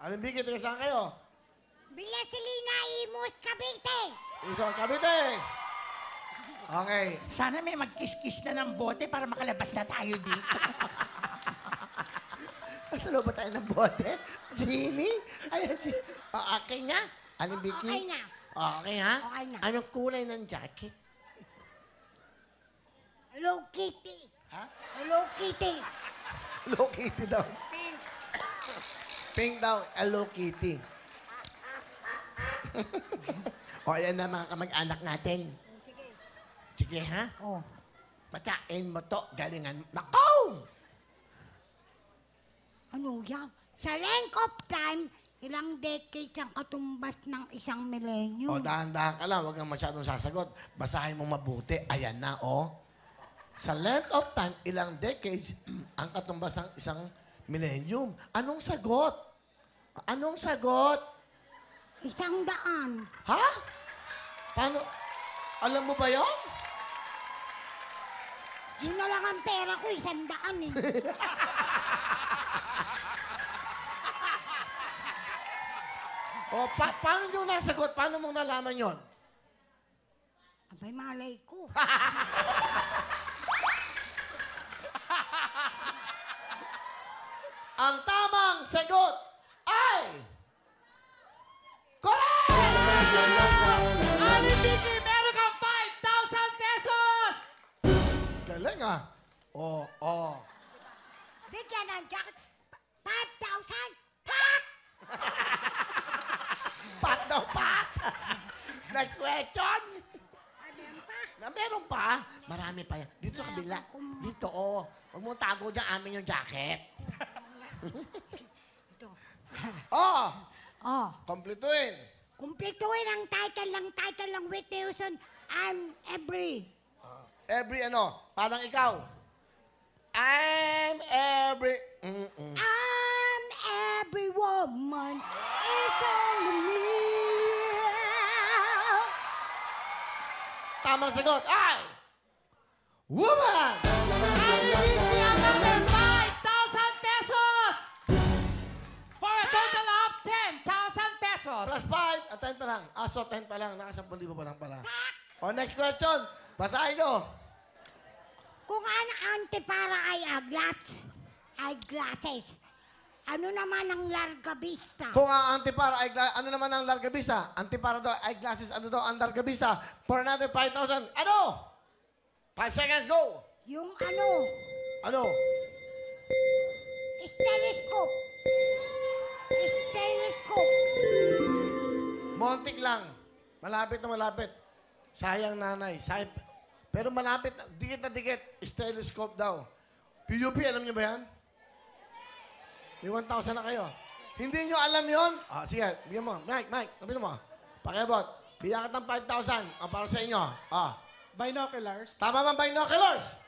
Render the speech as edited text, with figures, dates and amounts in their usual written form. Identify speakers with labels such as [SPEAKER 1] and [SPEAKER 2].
[SPEAKER 1] Anong bigay? Taga saan kayo?
[SPEAKER 2] Bilasilina, Imus, Cavite.
[SPEAKER 1] Isang Cavite. Okay.
[SPEAKER 3] Sana may magkiss-kiss na ng bote para makalabas na tayo dito.
[SPEAKER 1] Tulo ba tayo ng bote? Jeannie? Ayan, Jeannie. Okay na? Anong Vicky?
[SPEAKER 2] Okay na.
[SPEAKER 1] Okay, ha?
[SPEAKER 2] Okay na.
[SPEAKER 1] Anong kulay ng jacket?
[SPEAKER 2] Hello, Kitty.
[SPEAKER 1] Ha?
[SPEAKER 2] Hello, Kitty.
[SPEAKER 1] Hello Kitty daw. Pink daw, Hello Kitty. O, ayan na mga kamag-anak natin.
[SPEAKER 2] Sige.
[SPEAKER 1] Sige, ha?
[SPEAKER 2] Oh.
[SPEAKER 1] Patain mo to, galingan. Nakaw!
[SPEAKER 2] Ano yan? Sa length of time, ilang decades ang katumbas ng isang
[SPEAKER 1] O,
[SPEAKER 2] milenyo.
[SPEAKER 1] dahan-dahan ka lang. Huwag kang masyadong sasagot. Basahin mo mabuti. Ayan na, o. Sa length of time, ilang decades ang katumbas ng isang millennium. Anong sagot? Anong sagot?
[SPEAKER 2] 100.
[SPEAKER 1] Ha? Paano? Alam mo ba yun?
[SPEAKER 2] Yun na lang ang pera ko, 100 eh.
[SPEAKER 1] O, paano nyo nasagot? Paano mong nalaman yon?
[SPEAKER 2] Abay, malay ko.
[SPEAKER 1] Ang tamang sagot ay... Correct!
[SPEAKER 3] Ani Vicky, meron kang 5,000 pesos!
[SPEAKER 1] Galing ah. Oh.
[SPEAKER 2] Bigyan ng jacket. 5,000. Tak!
[SPEAKER 1] Pat daw, pat! Next question!
[SPEAKER 2] Ano yan pa?
[SPEAKER 1] Na meron pa? Marami pa yan. Dito sa kabila. Dito, oh. Huwag mo tago dyan amin yung jacket.
[SPEAKER 2] Ito.
[SPEAKER 1] Oh!
[SPEAKER 2] Oh.
[SPEAKER 1] Kompletuin.
[SPEAKER 2] Kumpletuhin ang title ng Whitney Houston. I'm every.
[SPEAKER 1] Every ano, parang ikaw. I'm every...
[SPEAKER 2] I'm every woman. It's only me.
[SPEAKER 1] Tamang sagot ay... Woman!
[SPEAKER 3] Ani Vicky, another 5,000 pesos! For a total of 10,000 pesos.
[SPEAKER 1] Plus 5. 10 pa lang. So 10 pa lang. Naka 10,000 pa lang pala. O, next question. Basahin nyo.
[SPEAKER 2] Kung ang antipara ay eyeglasses, ano naman ang larga vista?
[SPEAKER 1] Kung ang antipara ay... Ano naman ang larga vista? Antipara daw, eyeglasses. Ano daw ang larga vista? For another 5,000. Ano? 5 seconds, go!
[SPEAKER 2] Yung ano?
[SPEAKER 1] Ano?
[SPEAKER 2] Stethoscope. Stethoscope.
[SPEAKER 1] Montik lang. Malapit na malapit. Sayang nanay. Pero malapit na. Dikit na dikit. Stethoscope daw. PUP, alam niyo ba yan? May 1,000 na kayo. Hindi niyo alam yon? Ah, sige. Bigyan mo. Mike. Sabihin mo. Pakiabot. Bigyan ka ng 5,000. Para sa inyo. Ah.
[SPEAKER 4] Binoculars.
[SPEAKER 1] Tama ba binoculars?